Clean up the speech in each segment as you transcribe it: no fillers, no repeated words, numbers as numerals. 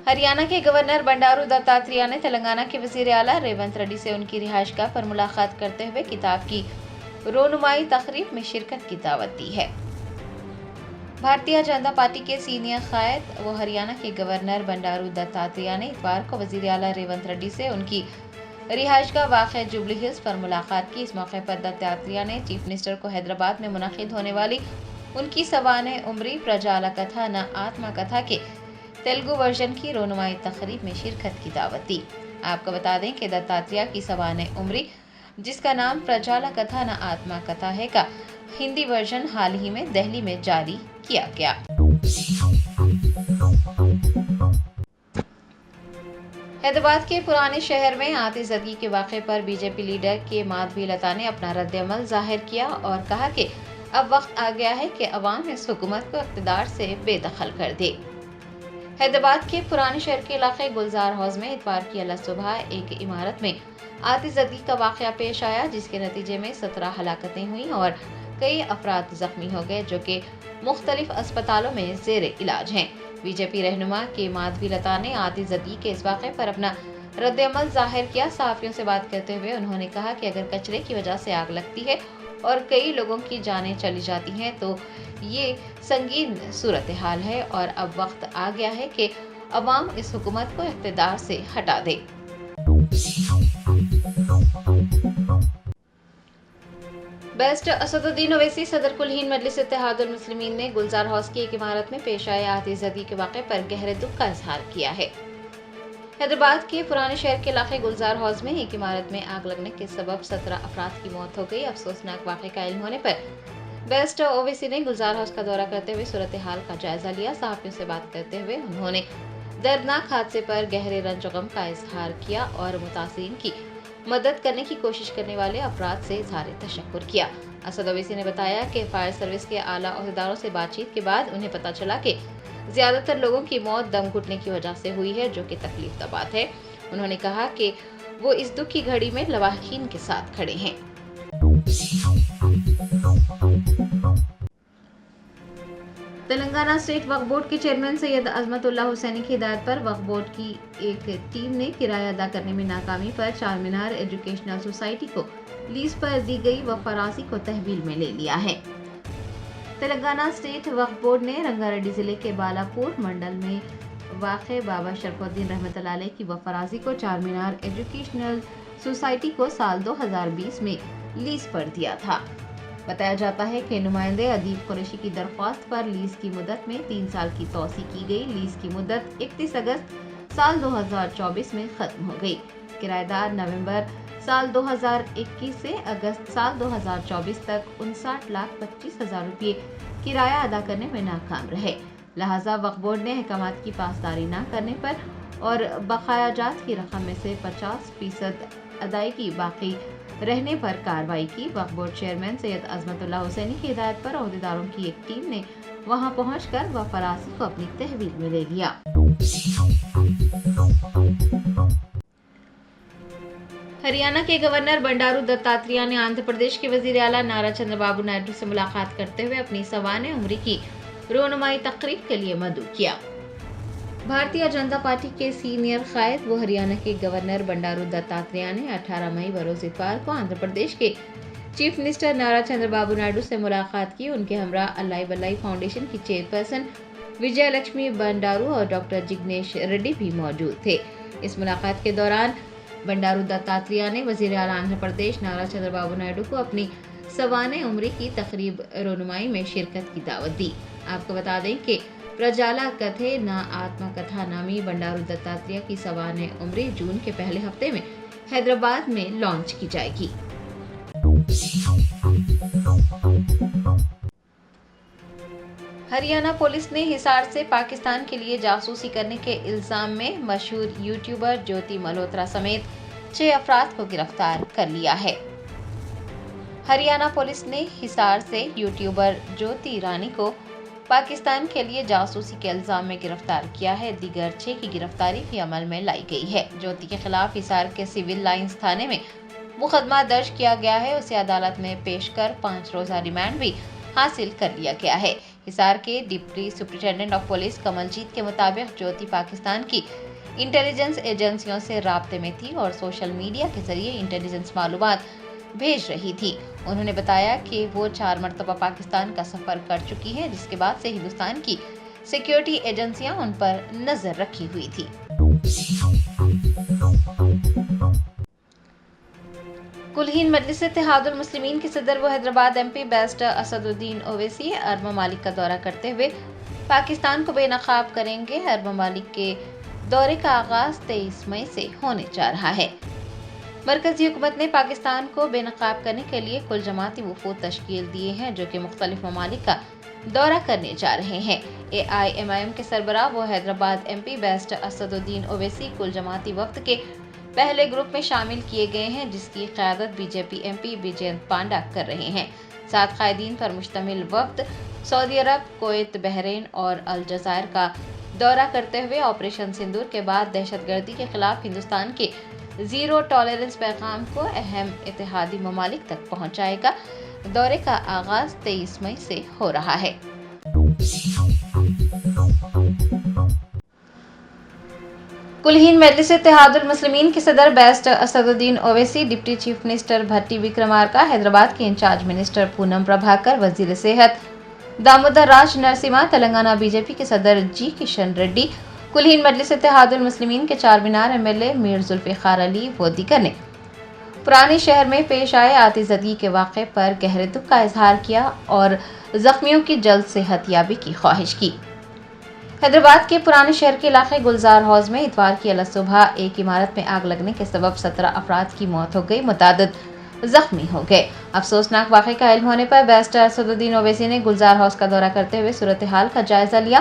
हरियाणा के गवर्नर बंडारू दत्तात्रेय ने तेलंगाना के वजीर आला रेवंत रेड्डी से उनकी रिहाइशगाह पर मुलाकात करते हुए किताब की रोनुमाई तकरीब में शिरकत की दावत दी है। भारतीय जनता पार्टी के सीनियर कायद व हरियाणा के गवर्नर बंडारू दत्तात्रेय ने इतवार को वजीर आला रेवंत रेड्डी से उनकी रिहाइशगाह वाक़ जुबली हिल्स पर मुलाकात की। इस मौके पर दत्तात्रेय ने चीफ मिनिस्टर को हैदराबाद में मुनक़िद होने वाली उनकी सवाने उम्री प्रजाला कथा न आत्मा कथा के तेलुगु वर्जन की रोनुमाई तकरीब में शिरकत की दावत दी। आपको बता दें कि दत्तात्रेय की सवाने उम्री, जिसका नाम प्रजाला कथा न आत्मा कथा है, का हिंदी वर्जन हाल ही में दिल्ली में जारी किया गया। हैदराबाद के पुराने शहर में आतिशबाजी के वाक़े पर बीजेपी लीडर के माधवी लता ने अपना रद्द-ए-अमल जाहिर किया और कहा कि अब वक्त आ गया है कि अवाम इस हुकूमत को इक़्तिदार से बेदखल कर दे। हैदराबाद के पुराने शहर के इलाके गुलजार हाउस में इतवार की अला सुबह एक इमारत में आतिशबाजी का वाक़या पेश आया, जिसके नतीजे में 17 हलाकतें हुई और कई अफराद जख्मी हो गए, जो कि मुख्तलिफ अस्पतालों में ज़ेरे इलाज हैं। बीजेपी रहनुमा के माधवी लता ने आतिशबाजी के इस वाक़े पर अपना रद्द-ए-अमल जाहिर किया। सहाफ़ियों से बात करते हुए उन्होंने कहा कि अगर कचरे की वजह से आग लगती है और कई लोगों की जानें चली जाती हैं तो ये संगीन सूरत हाल है और अब वक्त आ गया है कि अवाम इस हुकूमत को इक़्तिदार से हटा दे। बेस्ट असदुद्दीन ओवैसी सदर कुल हिंद मजलिस इत्तेहादुल मुस्लिमीन ने गुलजार हाउस की एक इमारत में पेश आए आतिशबाजी के वाक़े पर गहरे दुख का इजहार किया है। हैदराबाद के पुराने शहर के इलाके गुलजार हाउस में एक इमारत में आग लगने के सबब 17 अफराद की मौत हो गई। अफसोसनाक वाक़े का इल्म होने पर बेस्ट ओवैसी ने गुलजार हाउस का दौरा करते हुए सूरत हाल का जायजा लिया। सहाफ़ियों से बात करते हुए उन्होंने दर्दनाक हादसे पर गहरे रंज गम का इजहार किया और मुतासिरीन की मदद करने की कोशिश करने वाले अफराद से इजहार तशक्कुर किया। असद ओवैसी ने बताया कि फायर सर्विस के आला ओहदेदारों से बातचीत के बाद उन्हें पता चला कि ज्यादातर लोगों की मौत दम घुटने की वजह से हुई है, जो कि तकलीफ दा बात है। उन्होंने कहा कि वो इस दुख की घड़ी में लवाहीन के साथ खड़े हैं। तेलंगाना स्टेट वक्फ बोर्ड के चेयरमैन सैयद अजमतुल्ला हुसैनी की हिदायत पर वक्फ बोर्ड की एक टीम ने किराया अदा करने में नाकामी पर चार मीनार एजुकेशनल सोसाइटी को लीज पर दी गई वफराजी को तहवील में ले लिया है। तेलंगाना स्टेट वक्फ बोर्ड ने रंगारेड्डी जिले के बालापुर मंडल में वाक़े बाबा शरफुद्दीन रहमतुल्लाह अलैह की वफराजी को चार मीनार एजुकेशनल सोसाइटी को साल 2020 में लीज पर दिया था। बताया जाता है कि नुमाइंदे अदीब कुरैशी की दरख्वास्त पर लीज की मुद्दत में 3 साल की तौसी की गई। लीज की मुद्दत 31 अगस्त साल 2024 में खत्म हो गई। किराएदार नवंबर साल 2021 से अगस्त साल 2024 तक 59,25,000 रुपये किराया अदा करने में नाकाम रहे। लिहाजा वक्फ बोर्ड ने अहकामात की पासदारी न करने पर और बकायाजात की रकम में से 50% अदायगी बाकी रहने पर कार्रवाई की। वक्फ बोर्ड चेयरमैन सैयद अजमतुल्ला हुसैनी की हिदायत पर ओहदेदारों की एक टीम ने वहां पहुंचकर वफराजी को अपनी तहवील में ले लिया। हरियाणा के गवर्नर बंडारू दत्तात्रेय ने आंध्र प्रदेश के वजीर आला नारा चंद्रबाबू नायडू से मुलाकात करते हुए अपनी सवाने उम्री की रोनुमाई तकरीब के लिए मदऊ किया। भारतीय जनता पार्टी के सीनियर कायद व हरियाणा के गवर्नर बंडारू दत्तात्रेय ने 18 मई बरोज इतवार को आंध्र प्रदेश के चीफ मिनिस्टर नारा चंद्रबाबू नायडू से मुलाकात की। उनके हमरा अल्लाई बल्लाई फाउंडेशन की चेयरपर्सन विजय लक्ष्मी बंडारू और डॉक्टर जिग्नेश रेड्डी भी मौजूद थे। इस मुलाकात के दौरान बंडारू दत्तात्रेय ने वजीर आला आंध्र प्रदेश नारा चंद्रबाबू नायडू को अपनी सवाने उम्री की तकरीब रोनुमाई में शिरकत की दावत दी। आपको बता दें कि प्रजाला कथे न आत्मा कथा नामी बंडारू दत्तात्रेय की सवाने उम्री जून के पहले हफ्ते में हैदराबाद में लॉन्च की जाएगी। हरियाणा पुलिस ने हिसार से पाकिस्तान के लिए जासूसी करने के इल्जाम में मशहूर यूट्यूबर ज्योति मल्होत्रा समेत 6 अफराद को गिरफ्तार कर लिया है। हरियाणा पुलिस ने हिसार से यूट्यूबर ज्योति रानी को पाकिस्तान के लिए जासूसी के इल्जाम में गिरफ्तार किया है। दीगर 6 की गिरफ्तारी भी अमल में लाई गई है। ज्योति के खिलाफ हिसार के सिविल लाइंस थाने में मुकदमा दर्ज किया गया है। उसे अदालत में पेश कर 5 रोजा रिमांड भी हासिल कर लिया गया है। हिसार के deputy superintendent of police Kamaljeet के मुताबिक ज्योति पाकिस्तान की इंटेलिजेंस एजेंसियों से राब्ते में थी और सोशल मीडिया के जरिए इंटेलिजेंस मालूमात भेज रही थी। उन्होंने बताया कि वो 4 मरतबा पाकिस्तान का सफर कर चुकी हैं, जिसके बाद से हिंदुस्तान की सिक्योरिटी एजेंसियां उन पर नजर रखी हुई थी। कुल हिंद मजलिस इत्तेहादुल मुस्लिमीन के सदर व हैदराबाद एमपी बैरिस्टर असदुद्दीन ओवैसी अरब ममालिक का दौरा करते हुए पाकिस्तान को बेनकाब करेंगे। अरब ममालिक के दौरे का आगाज 23 मई से होने जा रहा है। मरकजी हुकूमत ने पाकिस्तान को बेनकाब करने के लिए कुल जमाती वफूद तश्कील दिए हैं, जो कि मुख्तलिफ ममालिक का दौरा करने जा रहे हैं। AIMIM के सरबराह व हैदराबाद एमपी बैरिस्टर असदुद्दीन ओवैसी कुल जमाती वफ्द के पहले ग्रुप में शामिल किए गए हैं, जिसकी क़यादत बीजेपी एमपी विजयंत पांडा कर रहे हैं। 7 कायदीन पर मुश्तमिल वफ्द सऊदी अरब, कुवैत, बहरीन और अलजायर का दौरा करते हुए ऑपरेशन सिंदूर के बाद दहशतगर्दी के खिलाफ हिंदुस्तान के जीरो टॉलरेंस पैगाम को अहम इत्तेहादी ममालिक तक पहुंचाएगा। दौरे का आगाज 23 मई से हो रहा है। कुल हिंद मजलिस इत्तेहादुल मुस्लिमीन के सदर barrister Asaduddin Owaisi, deputy chief minister Bhatti Vikramarka, Hyderabad के इंचार्ज मिनिस्टर पूनम प्रभाकर, वजीर सेहत दामोदर राज नरसिम्हा, तेलंगाना बीजेपी के सदर जी किशन रेड्डी, कुल हिंद मजलिस इत्तेहादुल मुस्लिमीन के चार मीनार MLA मीर जुल्फिकार अली व दीगर ने पुराने शहर में पेश आए आतिशबाजी के वाक़े पर गहरे दुख का इजहार किया और जख्मियों की जल्द सेहतयाबी की ख्वाहिश की। हैदराबाद के पुराने शहर के इलाके गुलजार हाउस में इतवार की अलग सुबह एक इमारत में आग लगने के सबब 17 अफराद की मौत हो गई, मुतादिद जख्मी हो गए। अफसोसनाक वाक़े का इल्म होने पर बैरिस्टर असदुद्दीन ओवैसी ने गुलजार हाउस का दौरा करते हुए सूरत हाल का जायजा लिया।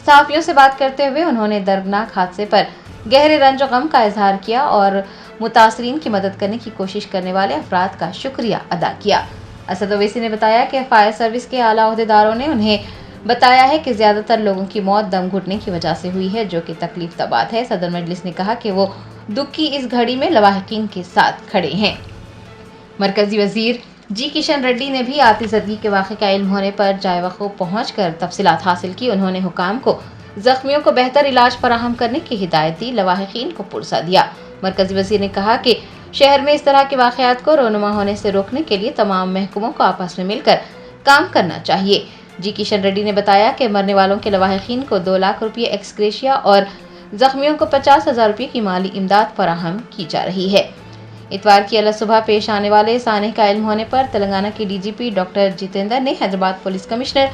सहाफ़ियों से बात करते हुए उन्होंने दर्दनाक हादसे पर गहरे रंज और गम का इजहार किया और मुतासरीन की मदद करने की कोशिश करने वाले अफराद का शुक्रिया अदा किया। असद ओवैसी ने बताया कि फायर सर्विस के आला ओहदेदारों ने उन्हें बताया है कि ज़्यादातर लोगों की मौत दम घुटने की वजह से हुई है, जो कि तकलीफ दा बात है। सदर मजलिस ने कहा कि वो दुख की इस घड़ी में लवाहिकीन के साथ खड़े हैं। मरकजी वजीर जी किशन रेड्डी ने भी आतिशबाजी के वाक़े का इल्म होने पर जाए वक़ूफ़ पहुँचकर तफसीलात हासिल की। उन्होंने हुकाम को जख्मियों को बेहतर इलाज फराहम करने की हिदायत दी, लवाहिकीन को पुरसा दिया। मरकजी वजीर ने कहा कि शहर में इस तरह के वाक़यात को रोनुमा होने से रोकने के लिए तमाम महकमों को आपस में मिलकर काम करना चाहिए। जी किशन रेड्डी ने बताया कि मरने वालों के लवाहिकीन को 2 लाख रुपये एक्सग्रेशिया और जख्मियों को 50,000 रुपये की माली इमदाद फराहम की जा रही है। इतवार की अलग सुबह पेश आने वाले साने का इल्म होने पर तेलंगाना के DGP डॉक्टर जितेंद्र ने हैदराबाद पुलिस कमिश्नर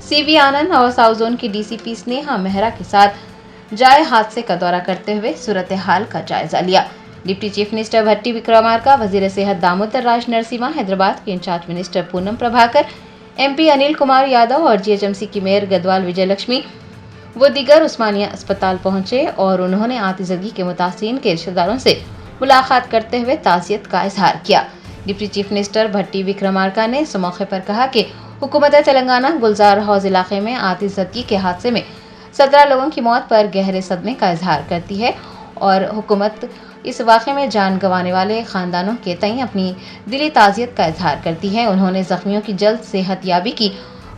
CV आनंद और साउथ जोन की DCP स्नेहा मेहरा के साथ जाए हादसे का दौरा करते हुए सूरत हाल का जायजा लिया। Deputy chief minister Bhatti Vikramarka, वजीर सेहत दामोदर राज नरसिम्हा, हैदराबाद के incharge minister Ponnam Prabhakar, MP Anil Kumar Yadav और GHMC की मेयर गदवाल विजय लक्ष्मी वो दीगर उस्मानिया अस्पताल पहुंचे और उन्होंने आतिशबाजी के मुतासिरीन के रिश्तेदारों से मुलाकात करते हुए ताज़ियत का इजहार किया। Deputy chief minister Bhatti Vikramarka ने इस मौके पर कहा कि हुकूमत तेलंगाना गुलजार हाउस इलाके में आतिशबाजी के हादसे में 17 लोगों की मौत पर गहरे सदमे का इजहार करती है और हुकूमत इस वाक़े में जान गंवाने वाले ख़ानदानों के तई अपनी दिली ताज़ियत का इजहार करती है। उन्होंने ज़ख्मियों की जल्द सेहतयाबी की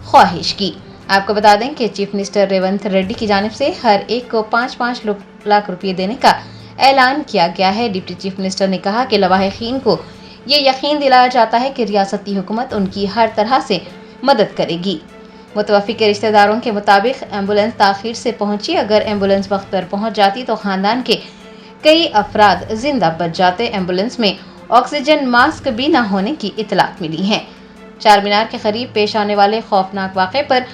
ख्वाहिश की। आपको बता दें कि चीफ मिनिस्टर रेवंत रेड्डी की जानिब से हर एक को 5-5 लाख रुपये देने का ऐलान किया गया है। डिप्टी चीफ मिनिस्टर ने कहा कि लवाहिकीन को ये यकीन दिलाया जाता है कि रियासती हुकूमत उनकी हर तरह से मदद करेगी। मुतवफ़ी के रिश्तेदारों के मुताबिक एम्बुलेंस ताख़ीर से पहुंची। अगर एम्बुलेंस वक्त पर पहुंच जाती तो ख़ानदान के कई अफराद जिंदा बच जाते। एम्बुलेंस में ऑक्सीजन मास्क भी न होने की इतलात मिली है। चार मीनार के करीब पेश आने वाले खौफनाक वाक़े पर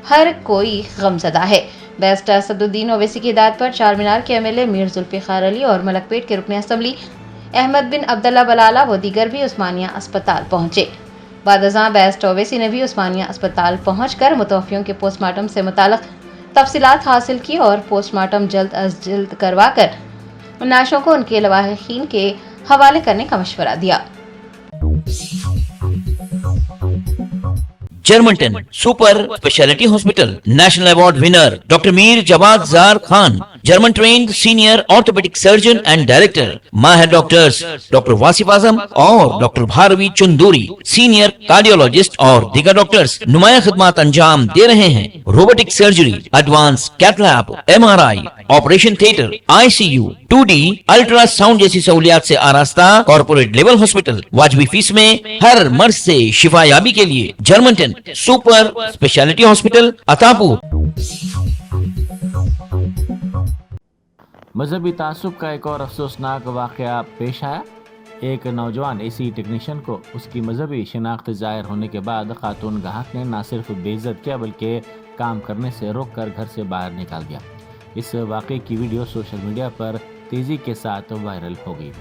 हर कोई गमज़दा है। बैरिस्टर असदुद्दीन ओवैसी की हिदायत पर चार मीनार के MLA मीर जुल्फिकार अली और मलकपेट के रुकन असम्बली अहमद बिन अब्दुल्ला बलाला व दीगर भी उस्मानिया अस्पताल पहुंचे। बादशाह बैरिस्टर ओवैसी ने भी उस्मानिया अस्पताल पहुंचकर मुतवफ़ियों के पोस्टमार्टम से मुताल्लिक़ तफसीलात हासिल की और पोस्टमार्टम जल्द अज जल्द करवा कर नाशों को उनके लवाहिकीन के हवाले करने का मशवरा दिया। Germanten super speciality hospital national award winner doctor Mir Jawad Zar Khan German trained senior orthopedic surgeon and director, Mahir doctors Dr. Wasif Azam और Dr. Bharvi Chunduri, senior cardiologist और दीगर डॉक्टर्स नुमाया खिदमत अंजाम दे रहे हैं। Robotic surgery, advance cath lab, MRI, operation theatre, ICU, 2D ultrasound जैसी सहूलियात से आरास्ता कॉर्पोरेट लेवल हॉस्पिटल। वाजबी फीस में हर मर्ज से शिफायाबी के लिए Germanten super speciality hospital Attapur. मजहबी तासुब का एक और अफसोसनाक वाक़या पेश आया। एक नौजवान एसी टेक्नीशियन को उसकी मजहबी शिनाख्त ज़ाहिर होने के बाद खातून गाहक ने न सिर्फ बेइज्जत किया बल्कि काम करने से रोक कर घर से बाहर निकाल दिया। इस वाक़े की वीडियो सोशल मीडिया पर तेज़ी के साथ वायरल हो गई।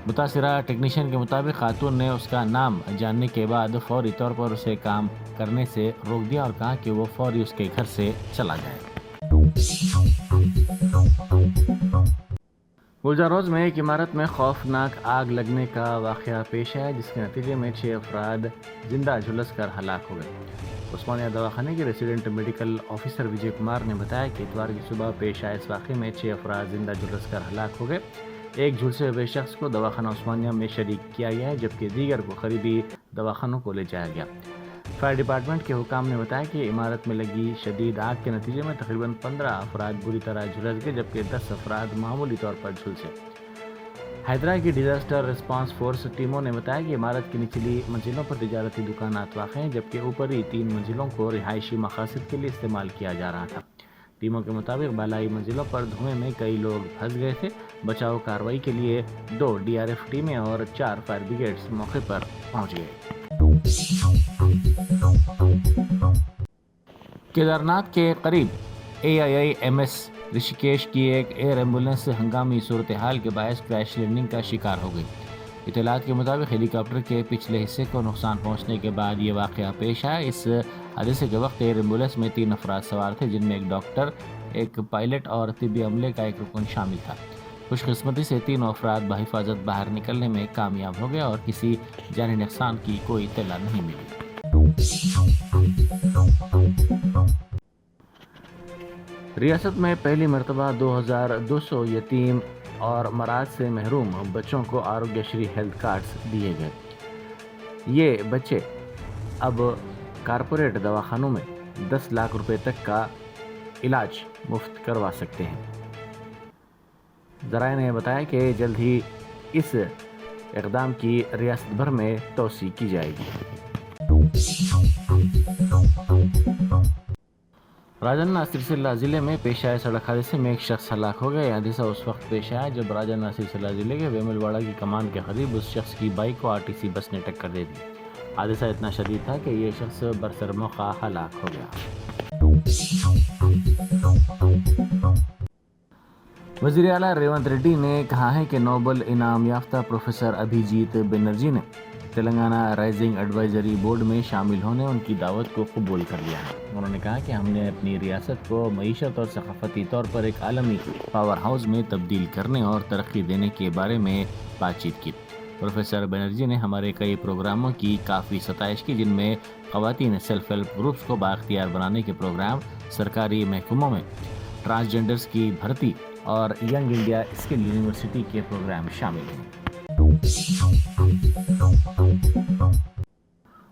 मुतासिरा टेक्नीशियन के मुताबिक खातून ने उसका नाम जानने के बाद फौरी तौर पर उसे काम करने से रोक दिया और कहा कि वो फौरी उसके घर से चला जाए। गुलजारोज में एक इमारत में खौफनाक आग लगने का वाक़या पेश आया, जिसके नतीजे में 6 अफराद जिंदा झुलस कर हलाक हो गए। उस्मानिया दवाखाने के resident medical officer Vijay Kumar ने बताया कि इतवार की सुबह पेश आए इस वाक़े में 6 अफराद जिंदा झुलस कर हलाक हो गए। एक झुलसे हुए शख्स को दवाखाना उस्मानिया में शरीक किया गया है, जबकि दीगर को करीबी दवाखानों को ले जाया गया। फायर डिपार्टमेंट के हुकाम ने बताया कि इमारत में लगी शदीद आग के नतीजे में तकरीबन 15 अफराद बुरी तरह झुलस गए, जबकि 10 अफराद मामूली तौर पर झुलसे। हैदराबाद की डिजास्टर रिस्पांस फोर्स टीमों ने बताया कि इमारत की निचली मंजिलों पर तिजारती दुकानात वाक़ हैं, जबकि ऊपरी 3 मंजिलों को रिहायशी मकासद के लिए इस्तेमाल किया जा रहा था। टीमों के मुताबिक बालाई मंजिलों पर धुएं में कई लोग फंस गए थे। बचाव कार्रवाई के लिए 2 DRF टीमें और 4 फायर ब्रिगेड्स मौके पर पहुंच गए। केदारनाथ के करीब AIIMS ऋषिकेश की एक एयर एम्बुलेंस हंगामी सूरत हाल के बायस क्रैश लैंडिंग का शिकार हो गई। इत्तलात के मुताबिक हेलीकॉप्टर के पिछले हिस्से को नुकसान पहुंचने के बाद ये वाक़या पेश आया। इस हादसे के वक्त एयर एम्बुलेंस में 3 अफराद सवार थे, जिनमें एक डॉक्टर, एक पायलट और तिब्बी अमले का एक रुकन शामिल था। खुशकिस्मती से 3 अफराद बहिफाजत बाहर निकलने में कामयाब हो गए और किसी जानी नुकसान की कोई इत्तला नहीं मिली। रियासत में पहली मरतबा 2200 यतीम और मराज से महरूम बच्चों को आरोग्यश्री हेल्थ कार्ड्स दिए गए। ये बच्चे अब कारपोरेट दवाखानों में 10 लाख रुपए तक का इलाज मुफ्त करवा सकते हैं। ज़राए ने बताया कि जल्द ही इस इक़दाम की रियासत भर में तोसी की जाएगी। राजन्ना सिलसिला ज़िले में पेश आए सड़क हादसे में एक शख्स हलाक हो गया। हादसा उस वक्त पेश आया जब राजन्ना सिलसिला ज़िले के वेमुलवाड़ा की कमान के करीब उस शख्स की बाइक को RTC बस ने टक्कर दे दी। हादसा इतना शदीद था कि ये शख्स बरसर मौका हलाक हो गया। वज़ीर आला रेवंत रेड्डी ने कहा है कि नोबल इनाम याफ्ता प्रोफेसर अभिजीत बनर्जी ने तेलंगाना राइजिंग एडवाइजरी बोर्ड में शामिल होने उनकी दावत को कबूल कर लिया है। उन्होंने कहा कि हमने अपनी रियासत को मईशत और सकाफती तौर पर एक आलमी पावर हाउस में तब्दील करने और तरक्की देने के बारे में बातचीत की। प्रोफेसर बनर्जी ने हमारे कई प्रोग्रामों की काफ़ी सताइश की, जिनमें ख़वातीन सेल्फ हेल्प ग्रुप्स को बाख्तियार बनाने के प्रोग्राम, सरकारी महकमों में ट्रांसजेंडर्स की भर्ती और यंग इंडिया स्किल यूनिवर्सिटी के प्रोग्राम शामिल हैं।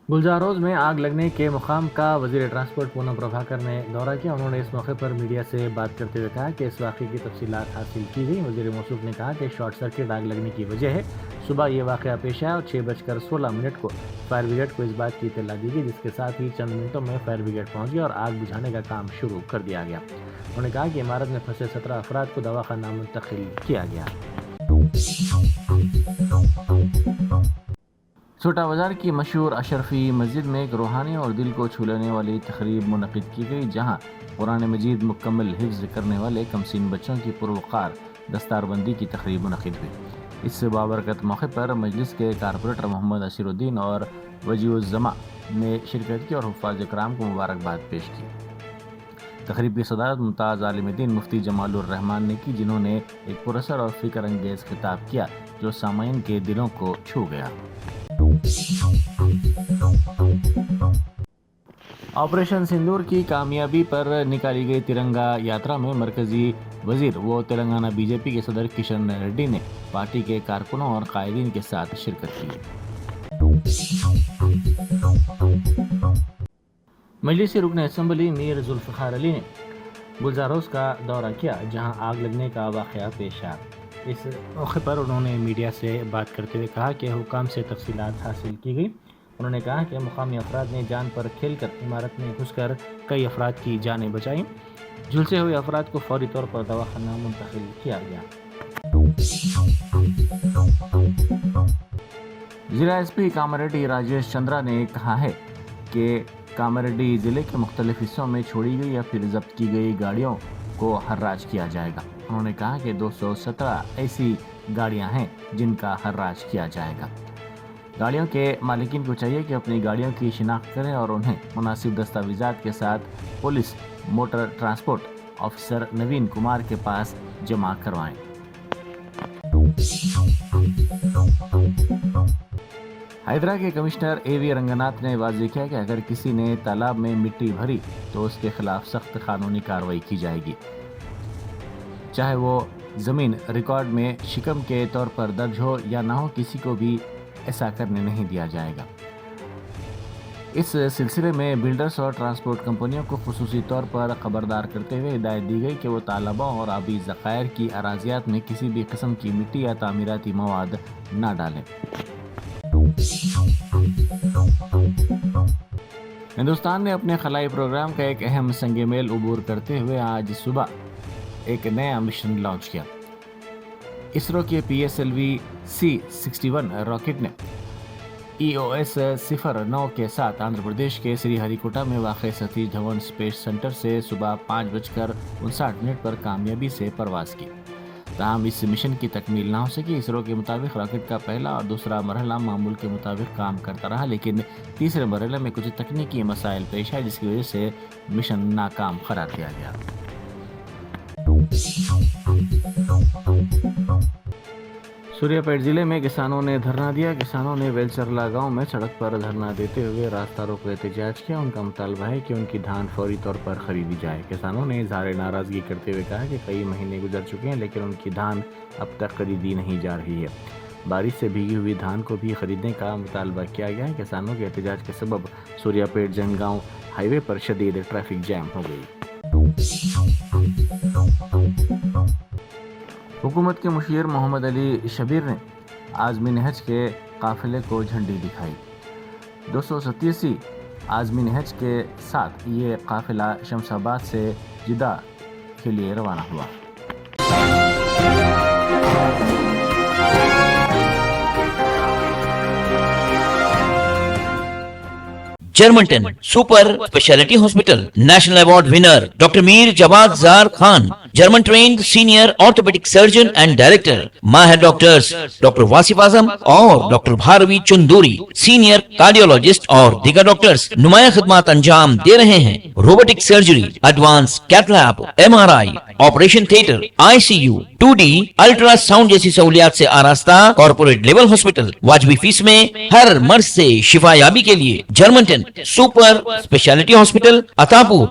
गुलजारोज में आग लगने के मुकाम का वज़ीर ट्रांसपोर्ट पूनम प्रभाकर ने दौरा किया। उन्होंने इस मौके पर मीडिया से बात करते हुए कहा कि इस वाक़े की तफसीलात हासिल की गई। वज़ीर मौसूफ ने कहा कि शॉर्ट सर्किट आग लगने की वजह है। सुबह ये वाक़या पेश आया और 6:16 को फायर ब्रिगेड को इस बात की इत्तला दी गई, जिसके साथ ही चंद मिनटों में फायर ब्रिगेड पहुँच गया और आग बुझाने का काम शुरू कर दिया गया। उन्होंने कहा कि इमारत में फंसे 17 अफराद को दवाखाना मुंतकिल किया गया। छोटा बाजार की मशहूर अशरफी मस्जिद में एक रूहानी और दिल को छू लेने वाली तकरीब मुनक़िद की गई, जहां कुरान मजीद मुकम्मल हिफ्ज़ करने वाले कमसीन बच्चों की पुरवकार दस्तारबंदी की तकरीब मुनक़िद हुई। इस बाबरकत मौके पर मजलिस के कारपोरेटर मोहम्मद असीरुद्दीन और वजीउज़्ज़मा ने शिरकत की और हुफ़ाज़ इकराम को मुबारकबाद पेश की। तकरीब की सदारत मुमताज़ आलिम दीन मुफ्ती जमालुर रहमान ने की, जिन्होंने एक पुरअसर और फ़िक्र अंगेज़ खिताब किया जो सामाईन के दिलों को छू गया। ऑपरेशन सिंदूर की कामयाबी पर निकाली गई तिरंगा यात्रा में मरकजी वजीर व तेलंगाना बीजेपी के सदर किशन रेड्डी ने पार्टी के कारकुनों और कायदीन के साथ शिरकत की। मजलिस रुकन असम्बली मीर जुल्फ़िकार अली ने गुलजारोस का दौरा किया, जहां आग लगने का वाक़या पेश आया। इस मौके पर उन्होंने मीडिया से बात करते हुए कहा कि हुकाम से तफसीलात हासिल की गई। उन्होंने कहा कि मुकामी अफराद ने जान पर खेलकर इमारत में घुसकर कई अफराद की जानें बचाईं। झुलसे हुए अफराद को फौरी तौर पर दवाखाना मुंतकिल किया गया। जिला एसपी कामारेड्डी राजेश चंद्रा ने कहा है कि कामारेड्डी जिले के मुख्तलिफ हिस्सों में छोड़ी गई या फिर जब्त की गई गाड़ियों को हर्राज किया जाएगा। उन्होंने कहा कि 217 ऐसी गाड़ियां हैं जिनका हर्राज किया जाएगा। गाड़ियों के मालिकीन को चाहिए कि अपनी गाड़ियों की शिनाख्त करें और उन्हें मुनासिब दस्तावेजात के साथ पुलिस मोटर ट्रांसपोर्ट ऑफिसर नवीन कुमार के पास जमा करवाएं। हैदरा के कमिश्नर एवी रंगनाथ ने वाज़ेह किया कि अगर किसी ने तालाब में मिट्टी भरी तो उसके खिलाफ सख्त कानूनी कार्रवाई की जाएगी, चाहे वो ज़मीन रिकॉर्ड में शिकम के तौर पर दर्ज हो या ना हो, किसी को भी ऐसा करने नहीं दिया जाएगा। इस सिलसिले में बिल्डर्स और ट्रांसपोर्ट कंपनियों को खुसूसी तौर पर खबरदार करते हुए हिदायत दी गई कि वो तालाबों और आबी ज़खायर की अराजियात में किसी भी किस्म की मिट्टी या तामीराती मवाद ना डालें। हिंदुस्तान ने अपने खलाई प्रोग्राम का एक अहम संग मेल उबूर करते हुए आज सुबह एक नया मिशन लॉन्च किया। इसरो के PSLV C61 रॉकेट ने EOS 09 के साथ आंध्र प्रदेश के श्रीहरिकोटा में वाक़ सतीश धवन स्पेस सेंटर से सुबह 5:59 पर कामयाबी से परवाज़ की। ताहम इस मिशन की तकमील ना हो सकी। इसरो के मुताबिक रॉकेट का पहला और दूसरा मरहला मामूल के मुताबिक काम करता रहा, लेकिन तीसरे मरहले में कुछ तकनीकी मसाइल पेश आए, जिसकी वजह से मिशन नाकाम करार दिया गया। सूर्यापेट जिले में किसानों ने धरना दिया। किसानों ने वेलचरला गांव में सड़क पर धरना देते हुए रास्ता रोको एहतजाज किया। उनका मुतालबा है कि उनकी धान फौरी तौर पर खरीदी जाए। किसानों ने इजहार नाराजगी करते हुए कहा कि कई महीने गुजर चुके हैं लेकिन उनकी धान अब तक खरीदी नहीं जा रही है। बारिश से भीगी हुई धान को भी खरीदने का मुतालबा किया गया है। किसानों के एहतजाज के सबब सूर्यापेट जनगांव हाईवे पर शदीद ट्रैफिक जैम हो गई। हुकूमत के मुशीर मोहम्मद अली शबीर ने आज़मीन हज के काफ़िले को झंडी दिखाई। 287 आज़मीन हज के साथ ये काफ़िला शमशाबाद से जिद्दा के लिए रवाना हुआ। Germanten super speciality hospital national award winner doctor Mir Jawad Zar Khan, German trained senior orthopaedic surgeon and director, माहिर डॉक्टर्स डॉक्टर वासिफ आजम और doctor Bharavi Chunduri, senior cardiologist और दीगर डॉक्टर्स नुमाया खिदमत अंजाम दे रहे हैं। Robotic surgery, advance cath lab, MRI, operation theatre, ICU, 2D ultrasound जैसी सहूलियात से आरास्ता कॉर्पोरेट लेवल हॉस्पिटल। वाजबी फीस में हर मर्ज से शिफायाबी के लिए Germanten super speciality hospital, Attapur.